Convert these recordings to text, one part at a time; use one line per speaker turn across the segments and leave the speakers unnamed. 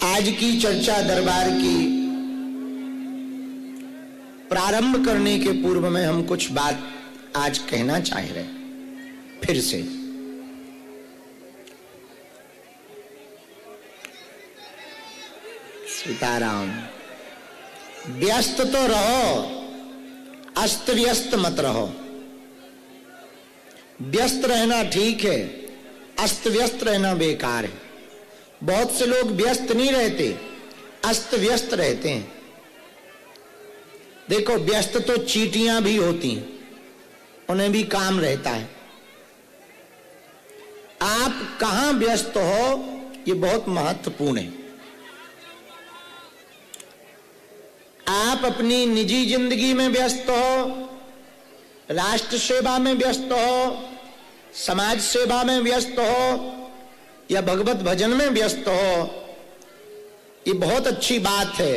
आज की चर्चा दरबार की प्रारंभ करने के पूर्व में हम कुछ बात आज कहना चाह रहे फिर से। सीताराम। व्यस्त तो रहो, अस्त व्यस्त मत रहो। व्यस्त रहना ठीक है, अस्त व्यस्त रहना बेकार है। बहुत से लोग व्यस्त नहीं रहते, अस्त व्यस्त रहते हैं। देखो, व्यस्त तो चींटियां भी होती हैं, उन्हें भी काम रहता है। आप कहां व्यस्त हो, ये बहुत महत्वपूर्ण है। आप अपनी निजी जिंदगी में व्यस्त हो, राष्ट्र सेवा में व्यस्त हो, समाज सेवा में व्यस्त हो, या भगवत भजन में व्यस्त हो, ये बहुत अच्छी बात है।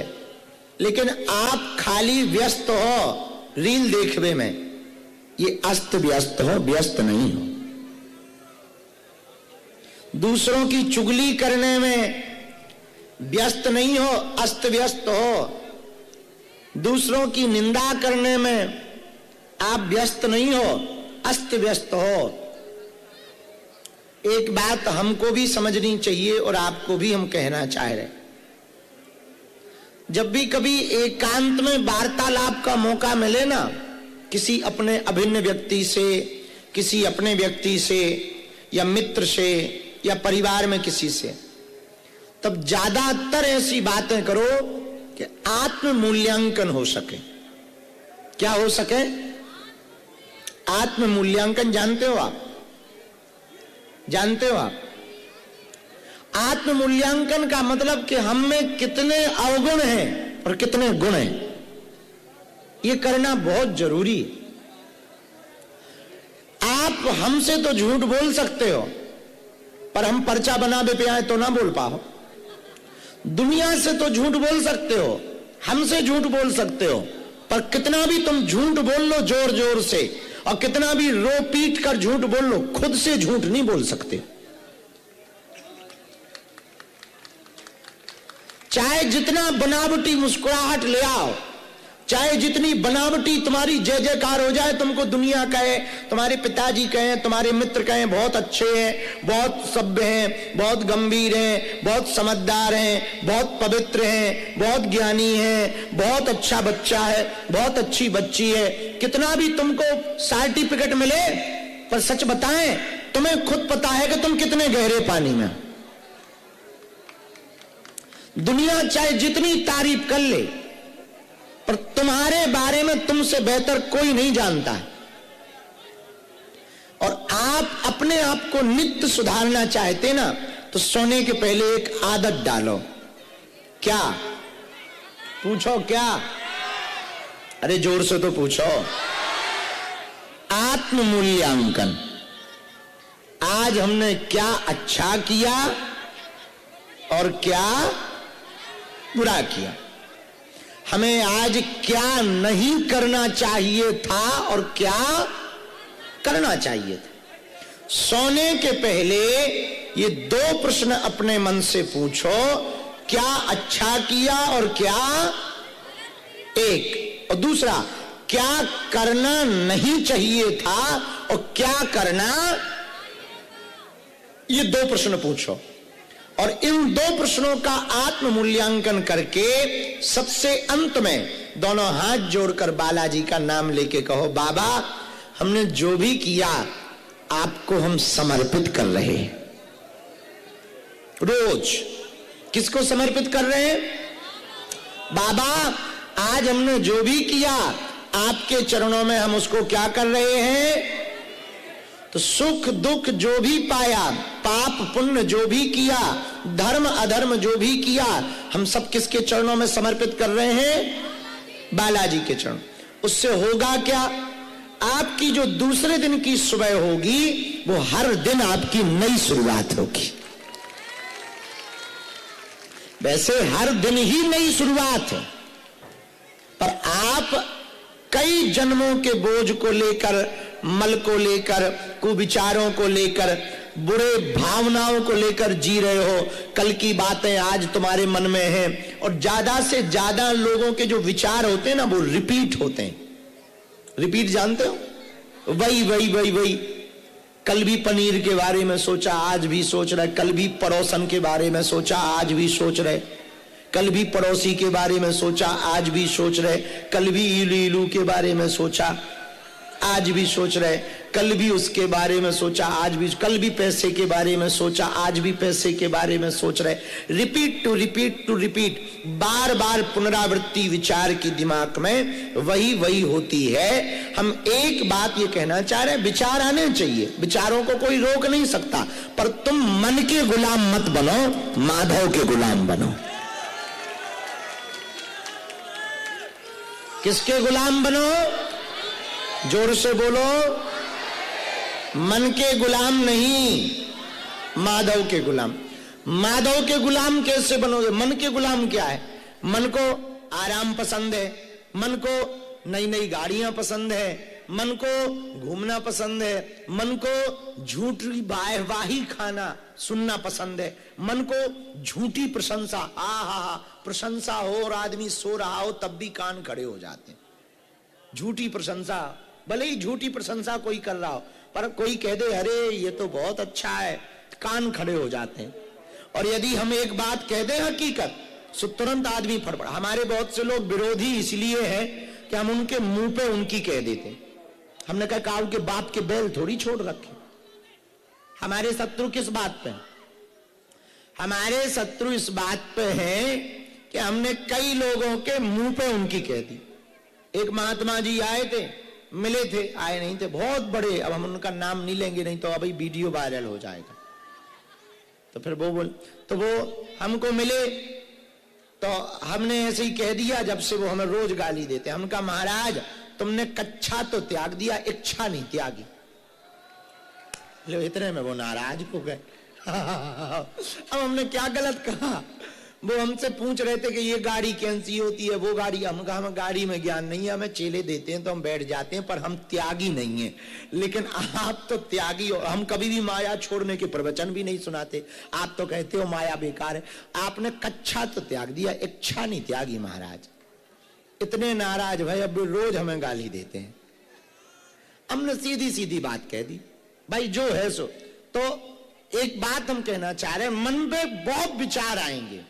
लेकिन आप खाली व्यस्त हो रील देखने में, ये अस्त व्यस्त हो, व्यस्त नहीं हो। दूसरों की चुगली करने में व्यस्त नहीं हो, अस्त व्यस्त हो। दूसरों की निंदा करने में आप व्यस्त नहीं हो, अस्त व्यस्त हो। एक बात हमको भी समझनी चाहिए और आपको भी हम कहना चाह रहे, जब भी कभी एकांत में वार्तालाप का मौका मिले ना, किसी अपने अभिन्न व्यक्ति से, किसी अपने व्यक्ति से, या मित्र से, या परिवार में किसी से, तब ज्यादातर ऐसी बातें करो कि आत्म मूल्यांकन हो सके। क्या हो सके? आत्म मूल्यांकन जानते हो आप? जानते हो आप? आत्म मूल्यांकन का मतलब कि हम में कितने अवगुण हैं और कितने गुण हैं, यह करना बहुत जरूरी है। आप हमसे तो झूठ बोल सकते हो, पर हम पर्चा बनावे पे आए तो ना बोल पाओ। दुनिया से तो झूठ बोल सकते हो, हमसे झूठ बोल सकते हो, पर कितना भी तुम झूठ बोल लो जोर जोर से, और कितना भी रो पीट कर झूठ बोल लो, खुद से झूठ नहीं बोल सकते। चाहे जितना बनावटी मुस्कुराहट ले आओ, चाहे जितनी बनावटी तुम्हारी जय जयकार हो जाए, तुमको दुनिया कहे, तुम्हारे पिताजी कहें, तुम्हारे मित्र कहें बहुत अच्छे हैं, बहुत सभ्य हैं, बहुत गंभीर हैं, बहुत समझदार हैं, बहुत पवित्र हैं, बहुत ज्ञानी हैं, बहुत अच्छा बच्चा है, बहुत अच्छी बच्ची है, कितना भी तुमको सर्टिफिकेट मिले, पर सच बताएं, तुम्हें खुद पता है कि तुम कितने गहरे पानी में। दुनिया चाहे जितनी तारीफ कर ले, पर तुम्हारे बारे में तुमसे बेहतर कोई नहीं जानता है। और आप अपने आप को नित्य सुधारना चाहते ना, तो सोने के पहले एक आदत डालो। क्या? पूछो क्या? अरे जोर से तो पूछो। आत्म मूल्यांकन। आज हमने क्या अच्छा किया और क्या बुरा किया, हमें आज क्या नहीं करना चाहिए था और क्या करना चाहिए था। सोने के पहले ये दो प्रश्न अपने मन से पूछो, क्या अच्छा किया और क्या, एक, और दूसरा, क्या करना नहीं चाहिए था और क्या करना, ये दो प्रश्न पूछो। और इन दो प्रश्नों का आत्म मूल्यांकन करके सबसे अंत में दोनों हाथ जोड़कर बालाजी का नाम लेके कहो, बाबा हमने जो भी किया आपको हम समर्पित कर रहे हैं। रोज किसको समर्पित कर रहे हैं? बाबा आज हमने जो भी किया आपके चरणों में हम उसको क्या कर रहे हैं? तो सुख दुख जो भी पाया, पाप पुण्य जो भी किया, धर्म अधर्म जो भी किया, हम सब किसके चरणों में समर्पित कर रहे हैं? बालाजी के चरण। उससे होगा क्या? आपकी जो दूसरे दिन की सुबह होगी, वो हर दिन आपकी नई शुरुआत होगी। वैसे हर दिन ही नई शुरुआत है, पर आप कई जन्मों के बोझ को लेकर, मल को लेकर, कुविचारों को लेकर बुरे भावनाओं को लेकर जी रहे हो, कल की बातें आज तुम्हारे मन में हैं, और ज्यादा से ज्यादा लोगों के जो विचार होते हैं ना वो रिपीट होते हैं। रिपीट जानते हो? वही वही वही वही, कल भी पनीर के बारे में सोचा आज भी सोच रहे, कल भी पड़ोसन के बारे में सोचा आज भी सोच रहे, कल भी पड़ोसी के बारे में सोचा आज भी सोच रहे, कल भी इलू इलू के बारे में सोचा आज भी सोच रहे, कल भी उसके बारे में सोचा आज भी, कल भी पैसे के बारे में सोचा आज भी पैसे के बारे में सोच रहे। Repeat to repeat to repeat, बार बार पुनरावृत्ति विचार की दिमाग में वही वही होती है। हम एक बात ये कहना चाह रहे हैं, विचार आने चाहिए, विचारों को कोई रोक नहीं सकता, पर तुम मन के गुलाम मत बनो, माधव के गुलाम बनो। किसके गुलाम बनो? जोर से बोलो। मन के गुलाम नहीं, माधव के गुलाम। माधव के गुलाम कैसे बनोगे? मन के गुलाम क्या है? मन को आराम पसंद है, मन को नई नई गाड़ियां पसंद है, मन को घूमना पसंद है, मन को झूठी वाहवाही खाना सुनना पसंद है, मन को झूठी प्रशंसा, हा प्रशंसा हो और आदमी सो रहा हो तब भी कान खड़े हो जाते हैं। झूठी प्रशंसा, भले ही झूठी प्रशंसा कोई कर रहा हो, पर कोई कह दे अरे ये तो बहुत अच्छा है, कान खड़े हो जाते हैं। और यदि हम एक बात कह दें हकीकत, सो तुरंत आदमी फड़फड़। हमारे बहुत से लोग विरोधी इसलिए हैं कि हम उनके मुंह पे उनकी कह देते हैं। हमने कहा काऊ के बाप के बैल थोड़ी छोड़ रखे। हमारे शत्रु किस बात पे? हमारे शत्रु इस बात पे हैं कि हमने कई लोगों के मुंह पे उनकी कह दी। एक महात्मा जी आए थे, मिले थे, आए नहीं थे, बहुत बड़े, अब हम उनका नाम नहीं लेंगे नहीं तो अभी वीडियो वायरल हो जाएगा। तो फिर वो हमको मिले तो हमने ऐसे ही कह दिया, जब से वो हमें रोज गाली देते। हम कहा महाराज तुमने कच्छा तो त्याग दिया, इच्छा नहीं त्यागी। इतने में वो नाराज हो गए। अब हमने क्या गलत कहा? वो हमसे पूछ रहे थे कि ये गाड़ी कैसी होती है, वो गाड़ी। हम कहा हमें गाड़ी में ज्ञान नहीं है, हमें चेले देते हैं तो हम बैठ जाते हैं, पर हम त्यागी नहीं है। लेकिन आप तो त्यागी हो। हम कभी भी माया छोड़ने के प्रवचन भी नहीं सुनाते, आप तो कहते हो माया बेकार है। आपने कच्छा तो त्याग दिया, इच्छा नहीं त्यागी महाराज। इतने नाराज भाई, अब रोज हमें गाली देते हैं। हमने सीधी सीधी बात कह दी, भाई जो है सो। तो एक बात हम कहना चाह रहे हैं, मन पे बहुत विचार आएंगे,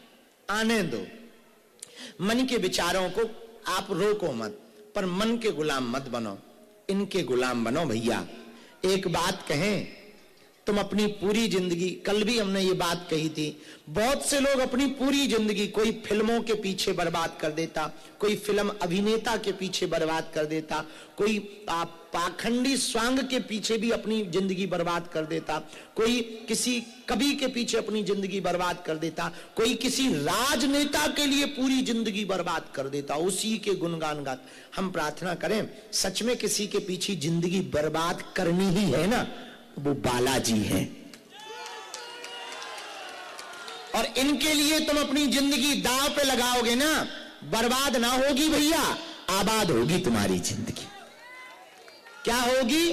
आने दो। मन के विचारों को आप रोको मत, पर मन के गुलाम मत बनो, इनके गुलाम बनो भैया। एक बात कहें, तुम अपनी पूरी जिंदगी, कल भी हमने ये बात कही थी, बहुत से लोग अपनी पूरी जिंदगी कोई फिल्मों के पीछे बर्बाद कर देता, कोई फिल्म अभिनेता के पीछे बर्बाद कर देता, कोई पाखंडी स्वांग के पीछे भी अपनी जिंदगी बर्बाद कर देता, कोई किसी कवि के पीछे अपनी जिंदगी बर्बाद कर देता, कोई किसी राजनेता के लिए पूरी जिंदगी बर्बाद कर देता, उसी के गुणगान गाता। हम प्रार्थना करें, सच में किसी के पीछे जिंदगी बर्बाद करनी ही है ना, वो बालाजी हैं। और इनके लिए तुम अपनी जिंदगी दांव पे लगाओगे ना, बर्बाद ना होगी भैया, आबाद होगी तुम्हारी जिंदगी। क्या होगी?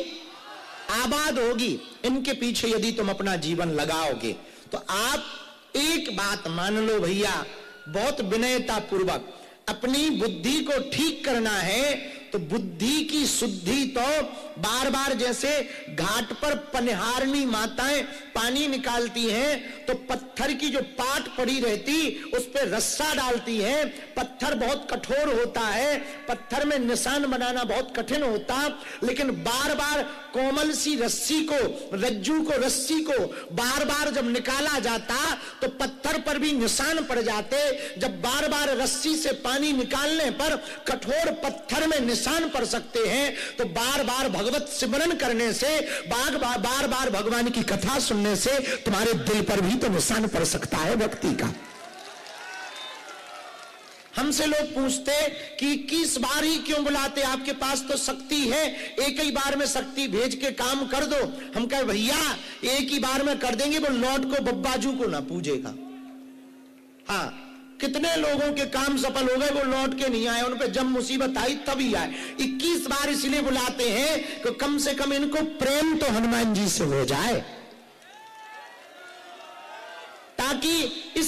आबाद होगी। इनके पीछे यदि तुम अपना जीवन लगाओगे तो आप एक बात मान लो भैया, बहुत विनयता पूर्वक अपनी बुद्धि को ठीक करना है तो बुद्धि की शुद्धि तो बार बार, जैसे घाट पर पनिहारनी माताएं पानी निकालती हैं तो पत्थर की जो पाट पड़ी रहती उस पर रस्सा डालती हैं। पत्थर बहुत कठोर होता है, पत्थर में निशान बनाना बहुत कठिन होता, लेकिन बार बार कोमल सी रस्सी को, रज्जू को, रस्सी को बार बार जब निकाला जाता तो पत्थर पर भी निशान पड़ जाते। जब बार बार रस्सी से पानी निकालने पर कठोर पत्थर में निशान पड़ सकते हैं, तो बार बार भगवत सिमरन करने से, बार बार भगवान की कथा सुनने से तुम्हारे दिल पर भी तो निशान पड़ सकता है भक्ति का। हमसे लोग पूछते कि 21 बार ही क्यों बुलाते, आपके पास तो शक्ति है, एक ही बार में शक्ति भेज के काम कर दो। हम कहे भैया एक ही बार में कर देंगे, वो लौट को बब्बाजू को ना पूजेगा। हाँ, कितने लोगों के काम सफल हो गए, वो लौट के नहीं आए, उन पे जब मुसीबत आई तभी आए। 21 बार इसलिए बुलाते हैं कि कम से कम इनको प्रेम तो हनुमान जी से हो जाए।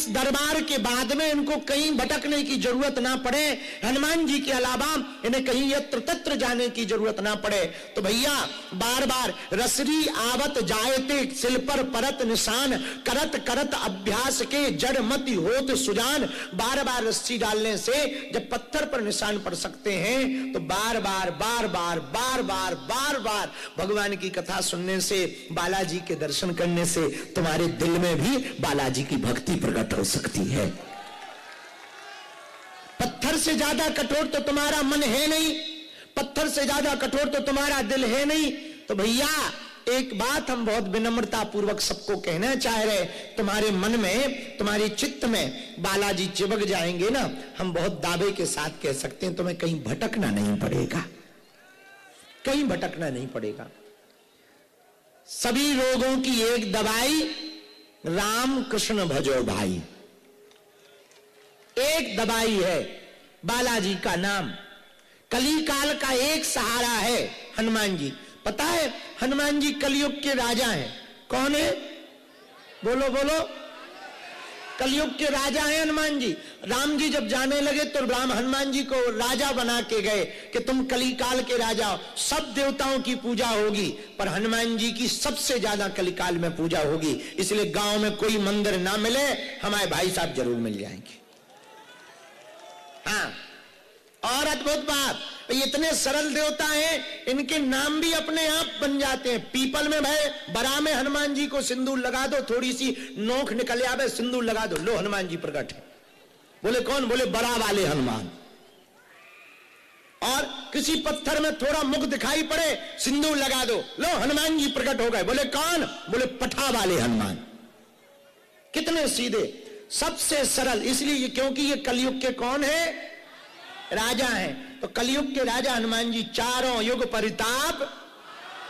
इस दरबार के बाद में इनको कहीं भटकने की जरूरत ना पड़े, हनुमान जी के अलावा इन्हें कहीं यत्र तत्र जाने की जरूरत ना पड़े। तो भैया बार बार रसरी आवत जायते सिल पर परत निशान, करत करत अभ्यास के जड़ मति होत सुजान। बार बार रस्सी डालने से जब पत्थर पर निशान पड़ सकते हैं तो बार बार बार बार बार बार बार बार भगवान की कथा सुनने से, बालाजी के दर्शन करने से तुम्हारे दिल में भी बालाजी की भक्ति प्रकट हो सकती है। पत्थर से ज्यादा कठोर तो तुम्हारा मन है नहीं, पत्थर से ज्यादा कठोर तो तुम्हारा दिल है नहीं। तो भैया एक बात हम बहुत विनम्रता पूर्वक सबको कहना चाह रहे, तुम्हारे मन में, तुम्हारे चित्त में बालाजी चिपक जाएंगे ना, हम बहुत दावे के साथ कह सकते हैं तुम्हें कहीं भटकना नहीं पड़ेगा, कहीं भटकना नहीं पड़ेगा। सभी रोगों की एक दवाई, राम कृष्ण भजो भाई, एक दवाई है बालाजी का नाम। कली काल का एक सहारा है हनुमान जी। पता है हनुमान जी कलयुग के राजा हैं। कौन है? बोलो बोलो। कलयुग के राजा हैं हनुमान जी। राम जी जब जाने लगे तो राम हनुमान जी को राजा बना के गए कि तुम कली काल के राजा हो, सब देवताओं की पूजा होगी पर हनुमान जी की सबसे ज्यादा कली काल में पूजा होगी। इसलिए गांव में कोई मंदिर ना मिले, हमारे भाई साहब जरूर मिल जाएंगे। हाँ, और अद्भुत बात, इतने सरल देवता हैं, इनके नाम भी अपने आप बन जाते हैं। पीपल में भाई बरा में हनुमान जी को सिंदूर लगा दो, थोड़ी सी नोक निकल आवे, सिंदूर लगा दो, लो हनुमान जी प्रकट है। बोले कौन? बोले बरा वाले हनुमान। और किसी पत्थर में थोड़ा मुख दिखाई पड़े, सिंदूर लगा दो, लो हनुमान जी प्रकट हो गए। बोले कौन? बोले पठा वाले हनुमान। कितने सीधे, सबसे सरल। इसलिए क्योंकि ये कलयुग के कौन है? राजा हैं। तो कलयुग के राजा हनुमान जी, चारों युग परिताप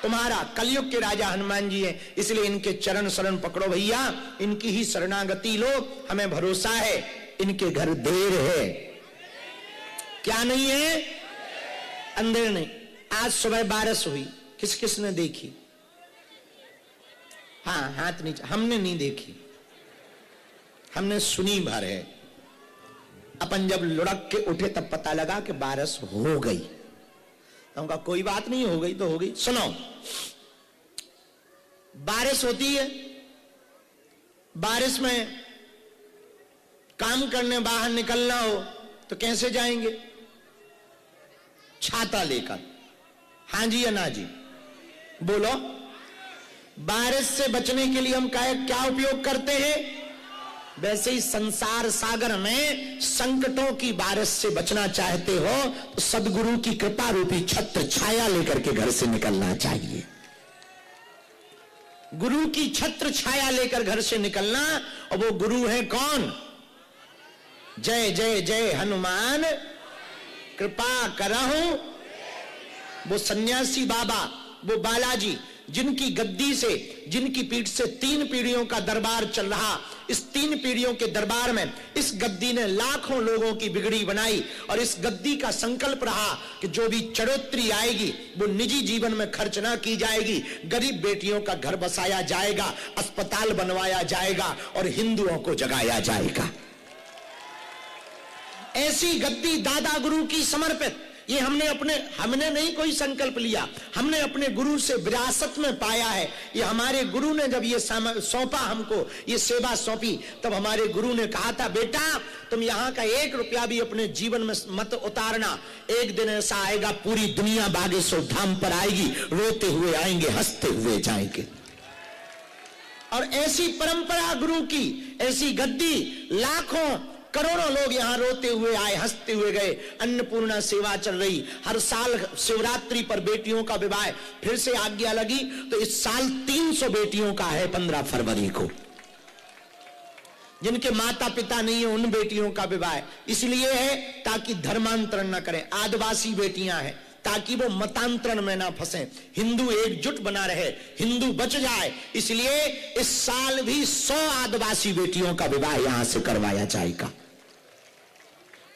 तुम्हारा। कलयुग के राजा हनुमान जी हैं, इसलिए इनके चरण शरण पकड़ो भैया, इनकी ही शरणागति लो। हमें भरोसा है इनके घर देर है। क्या नहीं है? अंधेर नहीं। आज सुबह बारिश हुई, किस किसने देखी? हाँ, हाथ नीचे। हमने नहीं देखी, हमने सुनी भर है। अपन जब लुढ़क के उठे तब पता लगा कि बारिश हो गई। तो उनका कोई बात नहीं, हो गई तो हो गई। सुनो, बारिश होती है, बारिश में काम करने बाहर निकलना हो तो कैसे जाएंगे? छाता लेकर। हाँ जी या ना जी? बोलो। बारिश से बचने के लिए हम क्या उपयोग करते हैं? वैसे ही संसार सागर में संकटों की बारिश से बचना चाहते हो तो सदगुरु की कृपा रूपी छत्र छाया लेकर के घर से निकलना चाहिए। गुरु की छत्र छाया लेकर घर से निकलना। और वो गुरु है कौन? जय जय जय हनुमान कृपा करहु। वो सन्यासी बाबा, वो बालाजी, जिनकी गद्दी से, जिनकी पीठ से 3 पीढ़ियों का दरबार चल रहा, इस 3 पीढ़ियों के दरबार में इस गद्दी ने लाखों लोगों की बिगड़ी बनाई। और इस गद्दी का संकल्प रहा कि जो भी चढ़ोतरी आएगी वो निजी जीवन में खर्च ना की जाएगी, गरीब बेटियों का घर बसाया जाएगा, अस्पताल बनवाया जाएगा और हिंदुओं को जगाया जाएगा। ऐसी गद्दी दादा गुरु की समर्पित। ये हमने नहीं कोई संकल्प लिया, हमने अपने गुरु से विरासत में पाया है। ये हमारे गुरु ने जब ये सौंपा, हमको ये सेवा सौंपी, तब हमारे गुरु ने कहा था, बेटा तुम यहाँ का 1 रुपया भी अपने जीवन में मत उतारना। एक दिन ऐसा आएगा पूरी दुनिया बागेश्वर धाम पर आएगी, रोते हुए आएंगे, हंसते हुए जाएंगे। और ऐसी परंपरा गुरु की, ऐसी गद्दी, लाखों करोड़ों लोग यहां रोते हुए आए, हंसते हुए गए। अन्नपूर्णा सेवा चल रही, हर साल शिवरात्रि पर बेटियों का विवाह। फिर से आज्ञा लगी तो इस साल 300 बेटियों का है 15 फरवरी को। जिनके माता पिता नहीं है उन बेटियों का विवाह इसलिए है ताकि धर्मांतरण न करें। आदिवासी बेटियां हैं ताकि वो मतांतरण में ना फंसे, हिंदू एकजुट बना रहे, हिंदू बच जाए। इसलिए इस साल भी 100 आदिवासी बेटियों का विवाह यहां से करवाया जाएगा।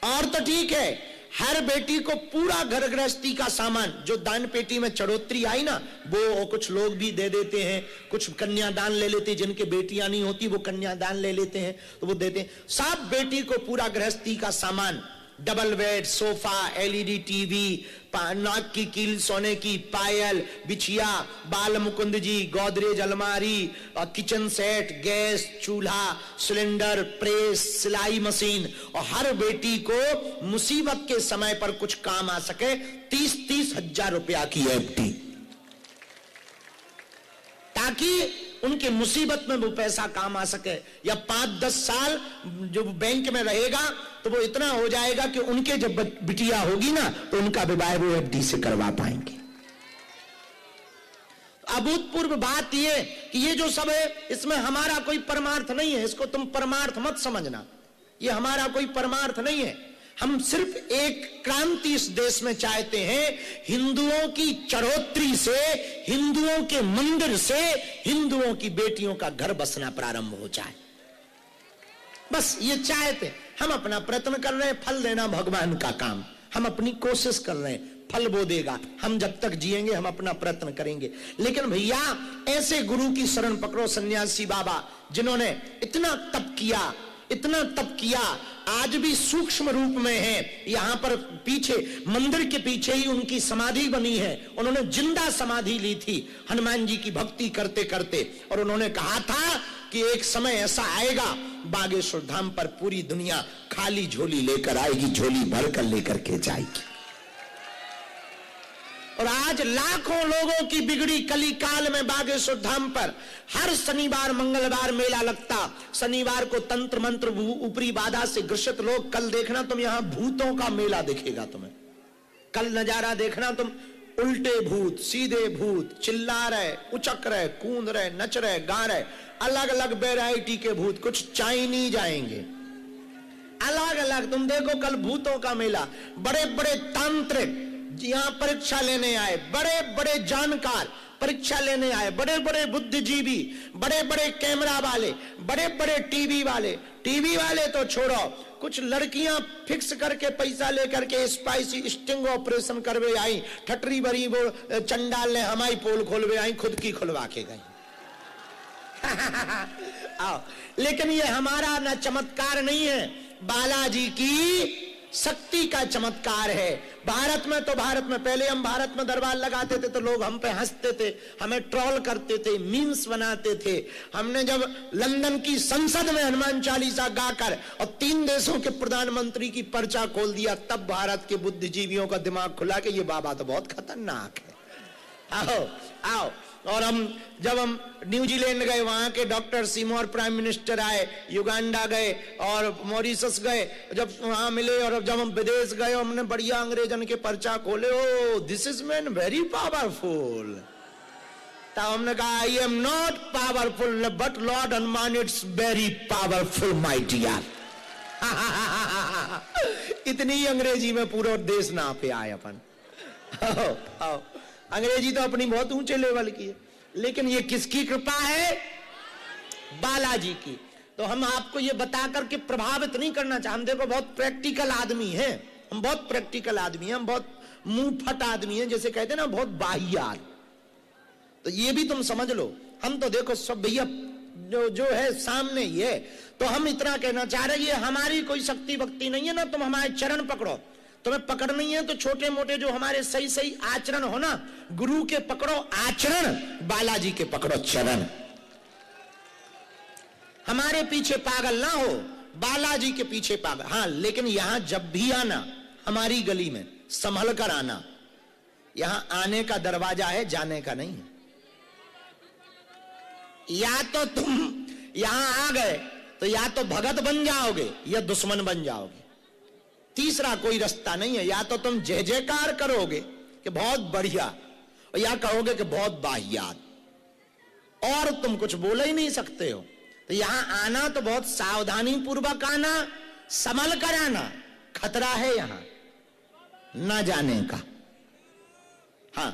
और तो ठीक है, हर बेटी को पूरा घर गृहस्थी का सामान, जो दान पेटी में चढ़ोतरी आई ना, वो कुछ लोग भी दे देते हैं, कुछ कन्यादान ले लेते हैं, जिनके बेटियां नहीं होती वो कन्यादान ले लेते हैं तो वो देते हैं। सब बेटी को पूरा गृहस्थी का सामान, double bed, sofa, LED TV, नाक की कील, सोने की पायल, बिछिया, बाल मुकुंद जी, गोदरेज अलमारी, किचन सेट, गैस चूल्हा, सिलेंडर, प्रेस, सिलाई मशीन, और हर बेटी को मुसीबत के समय पर कुछ काम आ सके 30-30 हजार रुपया की एफडी, ताकि उनके मुसीबत में वो पैसा काम आ सके। या 5-10 साल जो बैंक में रहेगा तो वो इतना हो जाएगा कि उनके जब बिटिया होगी ना तो उनका विवाह वो एफडी से करवा पाएंगे। अभूतपूर्व बात ये कि ये जो सब है इसमें हमारा कोई परमार्थ नहीं है, इसको तुम परमार्थ मत समझना, ये हमारा कोई परमार्थ नहीं है। हम सिर्फ एक क्रांति इस देश में चाहते हैं, हिंदुओं की चढ़ोतरी से, हिंदुओं के मंदिर से हिंदुओं की बेटियों का घर बसना प्रारंभ हो जाए, बस ये चाहते। हम अपना प्रयत्न कर रहे हैं, फल देना भगवान का काम, हम अपनी कोशिश कर रहे हैं, फल वो देगा। हम जब तक जिएंगे हम अपना प्रयत्न करेंगे। लेकिन भैया ऐसे गुरु की शरण पकड़ो, सन्यासी बाबा जिन्होंने इतना तप किया, इतना तप किया, आज भी सूक्ष्म रूप में है। यहां पर पीछे मंदिर के पीछे ही उनकी समाधि बनी है, उन्होंने जिंदा समाधि ली थी हनुमान जी की भक्ति करते करते, और उन्होंने कहा था कि एक समय ऐसा आएगा बागेश्वर धाम पर पूरी दुनिया खाली झोली लेकर आएगी, झोली भरकर लेकर के जाएगी। और आज लाखों लोगों की बिगड़ी कली काल में बागेश्वर धाम पर हर शनिवार मंगलवार मेला लगता। शनिवार को तंत्र मंत्र ऊपरी बाधा से ग्रसित लोग, कल देखना तुम यहां भूतों का मेला दिखेगा तुम्हें, कल नजारा देखना तुम, उल्टे भूत, सीधे भूत, चिल्ला रहे, उचक रहे, कूद रहे, नच रहे, गा रहे, अलग अलग वेराइटी के भूत, कुछ चाइनीज आएंगे, अलग अलग। तुम देखो कल भूतों का मेला, बड़े बड़े तांत्रिक यहां परीक्षा लेने आए, बड़े बड़े जानकार परीक्षा लेने आए, बड़े बड़े बुद्धिजीवी, बड़े बड़े कैमरा वाले, बड़े बड़े टीवी वाले तो छोड़ो, कुछ लड़कियां फिक्स करके पैसा लेकर के स्पाइसी स्टिंग ऑपरेशन करवे आई, ठटरी बरी वो चंडाल ने हमारी पोल खोलवे आई, खुद की खुलवा के गई। आओ, लेकिन ये हमारा ना चमत्कार नहीं है, बालाजी की शक्ति का चमत्कार है। भारत में पहले हम भारत में दरबार लगाते थे तो लोग हम पे हंसते थे, हमें ट्रोल करते थे, मीम्स बनाते थे। हमने जब लंदन की संसद में हनुमान चालीसा गाकर और 3 देशों के प्रधानमंत्री की पर्चा खोल दिया, तब भारत के बुद्धिजीवियों का दिमाग खुला कि ये बाबा तो बहुत खतरनाक है। आओ आओ। और जब हम न्यूजीलैंड गए, वहां के डॉक्टर सीमोर प्राइम मिनिस्टर आए, युगांडा गए और मॉरिशस गए, जब वहां मिले, और जब हम विदेश गए हमने बढ़िया अंग्रेजन के पर्चा खोले, oh this is man very powerful. तब हमने कहा I am not powerful but lord Hanuman it's very powerful my dear. इतनी अंग्रेजी में पूरा देश ना पे आए अपन। आओ, अंग्रेजी तो अपनी बहुत ऊंचे लेवल की है, लेकिन ये किसकी कृपा है? बालाजी की। तो हम आपको ये बता करके प्रभावित नहीं करना चाहते। हम देखो बहुत प्रैक्टिकल आदमी हैं, हम बहुत प्रैक्टिकल आदमी हैं, हम बहुत मुंह फट आदमी हैं, जैसे कहते हैं ना बहुत बाहियात। तो ये भी तुम समझ लो, हम तो देखो सब भैया जो है सामने ही है। तो हम इतना कहना चाह रहे हैं, हमारी कोई शक्ति भक्ति नहीं है ना, तुम हमारे चरण पकड़ो। तुम्हें पकड़नी है तो छोटे मोटे जो हमारे सही सही आचरण हो ना, गुरु के पकड़ो आचरण, बालाजी के पकड़ो चरण। हमारे पीछे पागल ना हो, बालाजी के पीछे पागल। हाँ, लेकिन यहां जब भी आना, हमारी गली में संभल कर आना। यहां आने का दरवाजा है, जाने का नहीं है। या तो तुम यहां आ गए तो या तो भगत बन जाओगे या दुश्मन बन जाओगे, तीसरा कोई रास्ता नहीं है। या तो तुम जय जयकार करोगे कि बहुत बढ़िया, और या कहोगे कि बहुत बाहियात, और तुम कुछ बोल ही नहीं सकते हो। तो यहां आना तो बहुत सावधानी पूर्वक आना, संभल कर आना। खतरा है यहां न जाने का। हाँ,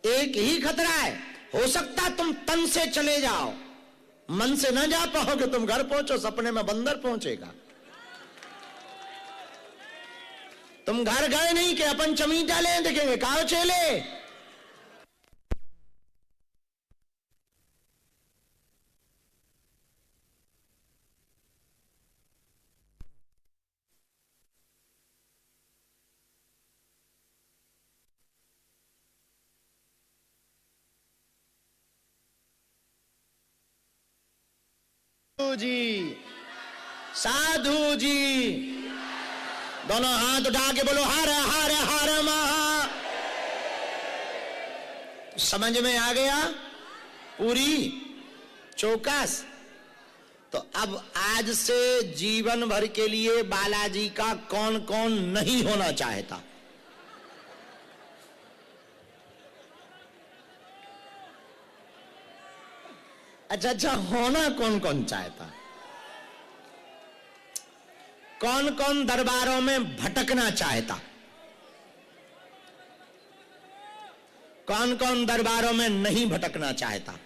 एक ही खतरा है, हो सकता तुम तन से चले जाओ, मन से न जा पाओगे, तुम घर पहुंचो, सपने में बंदर पहुंचेगा। तो तुम घर गए नहीं कि अपन चमीटा ले देखेंगे काव चेले। जी साधु जी दोनों हाथ उठा के बोलो हर हर हर महा। समझ में आ गया पूरी चौकस। तो अब आज से जीवन भर के लिए बालाजी का कौन कौन नहीं होना चाहता? अच्छा होना कौन कौन चाहता? कौन कौन दरबारों में भटकना चाहता? कौन कौन दरबारों में नहीं भटकना चाहता?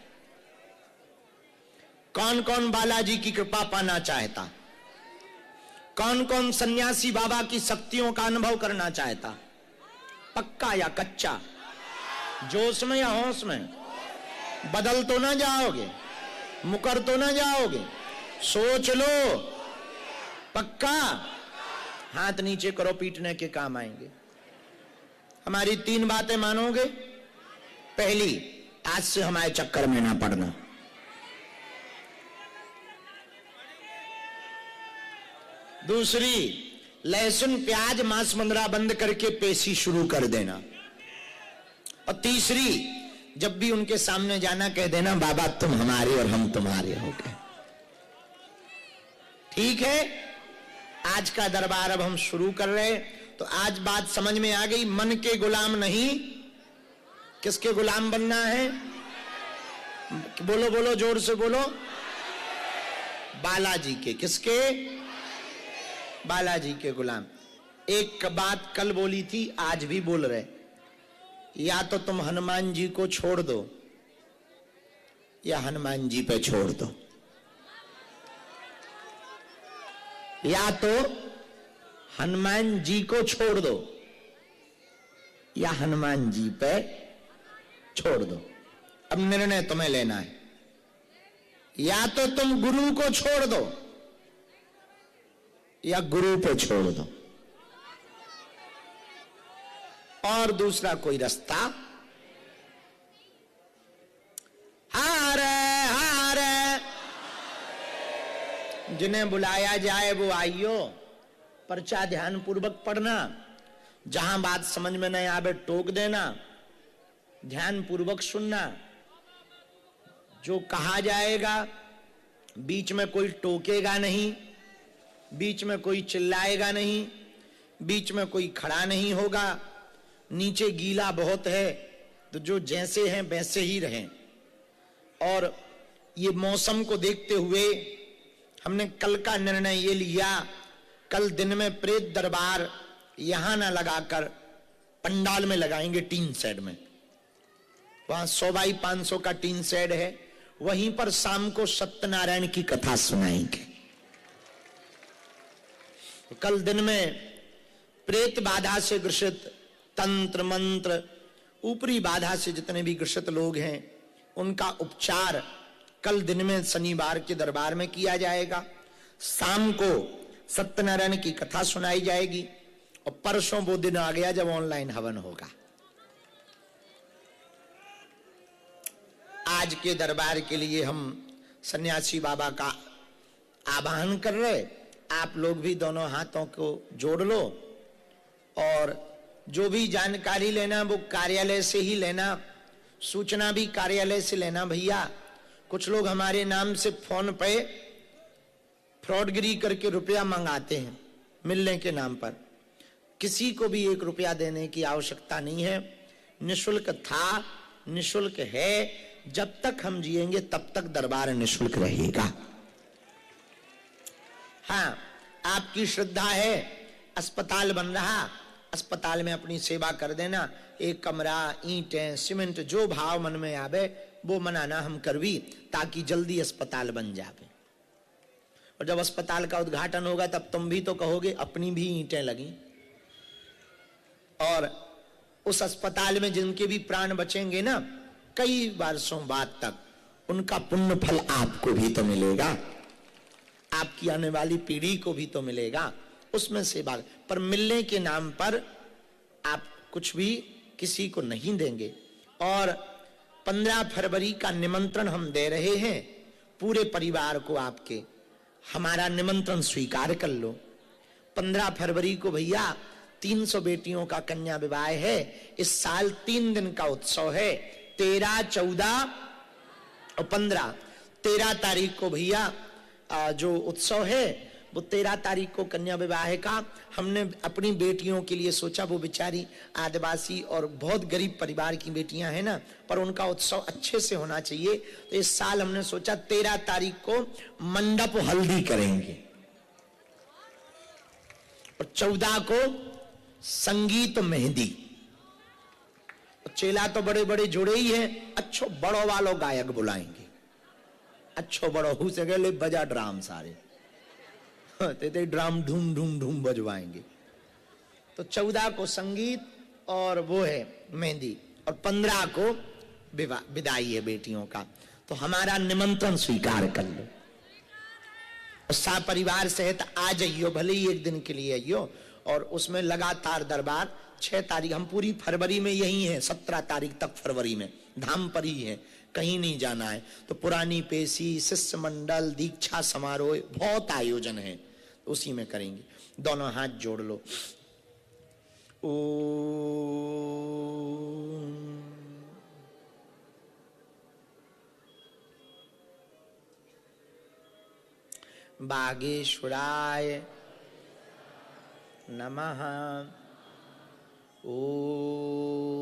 कौन कौन बालाजी की कृपा पाना चाहता? कौन कौन सन्यासी बाबा की शक्तियों का अनुभव करना चाहता? पक्का या कच्चा? जोश में या होश में? बदल तो ना जाओगे, मुकर तो ना जाओगे, सोच लो। पक्का? हाथ नीचे करो, पीटने के काम आएंगे। हमारी 3 बातें मानोगे? पहली, आज से हमारे चक्कर में ना पड़ना। दूसरी, लहसुन प्याज मांस मंदरा बंद करके पेशी शुरू कर देना। और तीसरी, जब भी उनके सामने जाना कह देना बाबा तुम हमारे और हम तुम्हारे हो गए। ठीक है, आज का दरबार अब हम शुरू कर रहे। तो आज बात समझ में आ गई, मन के गुलाम नहीं, किसके गुलाम बनना है? बोलो बोलो, जोर से बोलो। बालाजी के। किसके? बालाजी के गुलाम। एक बात कल बोली थी, आज भी बोल रहे, या तो तुम हनुमान जी को छोड़ दो या हनुमान जी पे छोड़ दो। या तो हनुमान जी को छोड़ दो या हनुमान जी पे छोड़ दो। अब निर्णय तुम्हें लेना है। या तो तुम गुरु को छोड़ दो या गुरु पे छोड़ दो, और दूसरा कोई रास्ता? हारे हारे, जिन्हें बुलाया जाए वो आइयो। पर्चा ध्यान पूर्वक पढ़ना, जहां बात समझ में नहीं आवे टोक देना, ध्यान पूर्वक सुनना। जो कहा जाएगा बीच में कोई टोकेगा नहीं, बीच में कोई चिल्लाएगा नहीं, बीच में कोई खड़ा नहीं होगा। नीचे गीला बहुत है तो जो जैसे हैं वैसे ही रहें। और ये मौसम को देखते हुए हमने कल का निर्णय ये लिया, कल दिन में प्रेत दरबार यहां ना लगाकर पंडाल में लगाएंगे, टीन शेड में। वहां 100 बाई 500 का टीन शेड है, वहीं पर शाम को सत्यनारायण की कथा सुनाएंगे। तो कल दिन में प्रेत बाधा से ग्रसित, तंत्र मंत्र ऊपरी बाधा से जितने भी ग्रसित लोग हैं उनका उपचार कल दिन में शनिवार के दरबार में किया जाएगा। शाम को सत्यनारायण की कथा सुनाई जाएगी और परसों वो दिन आ गया जब ऑनलाइन हवन होगा। आज के दरबार के लिए हम सन्यासी बाबा का आवाहन कर रहे। आप लोग भी दोनों हाथों को जोड़ लो और जो भी जानकारी लेना वो कार्यालय से ही लेना, सूचना भी कार्यालय से लेना। भैया कुछ लोग हमारे नाम से फोन पे फ्रॉडगिरी करके रुपया मंगाते हैं मिलने के नाम पर। किसी को भी 1 रुपया देने की आवश्यकता नहीं है। निःशुल्क था, निःशुल्क है, जब तक हम जिएंगे तब तक दरबार निःशुल्क रहेगा। हाँ, आपकी श्रद्धा है, अस्पताल बन रहा, अस्पताल में अपनी सेवा कर देना। 1 कमरा, ईंटें, सीमेंट, जो भाव मन में आवे वो मनाना हम करवी, ताकि जल्दी अस्पताल बन जावे। और जब अस्पताल का उद्घाटन होगा तब तुम भी तो कहोगे अपनी भी ईंटें लगी। और उस अस्पताल में जिनके भी प्राण बचेंगे ना, कई वर्षों बाद तक उनका पुण्य फल आपको भी तो मिलेगा, आपकी आने वाली पीढ़ी को भी तो मिलेगा, उसमें से बात। पर मिलने के नाम पर आप कुछ भी किसी को नहीं देंगे। और 15 फरवरी का निमंत्रण हम दे रहे हैं पूरे परिवार को आपके, हमारा निमंत्रण स्वीकार कर लो। 15 फरवरी को भैया 300 बेटियों का कन्या विवाह है। इस साल 3 दिन का उत्सव है, 13, 14 और 15। 13 तारीख को भैया जो उत्सव है वो 13 तारीख को कन्या विवाह का हमने अपनी बेटियों के लिए सोचा। वो बेचारी आदिवासी और बहुत गरीब परिवार की बेटियां हैं ना, पर उनका उत्सव अच्छे से होना चाहिए। तो इस साल हमने सोचा 13 तारीख को मंडप हल्दी करेंगे और 14 को संगीत मेहंदी। चेला तो बड़े बड़े जोड़े ही हैं, अच्छो बड़ो वालों गायक बुलाएंगे, अच्छो बड़ो से गए बजा ड्राम सारे ते ड्राम ढूम ढूम ढूम बजवाएंगे। तो 14 को संगीत और वो है मेहंदी, और 15 को विदाई है बेटियों का। तो हमारा निमंत्रण स्वीकार कर लो, सा परिवार सहित आ जाइयो, भले ही एक दिन के लिए आइयो। और उसमें लगातार दरबार 6 तारीख, हम पूरी फरवरी में यही हैं, 17 तारीख तक फरवरी में धाम पर ही है, कहीं नहीं जाना है। तो पुरानी पेशी, शिष्य मंडल, दीक्षा समारोह, बहुत आयोजन है, तो उसी में करेंगे। दोनों हाथ जोड़ लो। बागेश्वराय नमः। ओम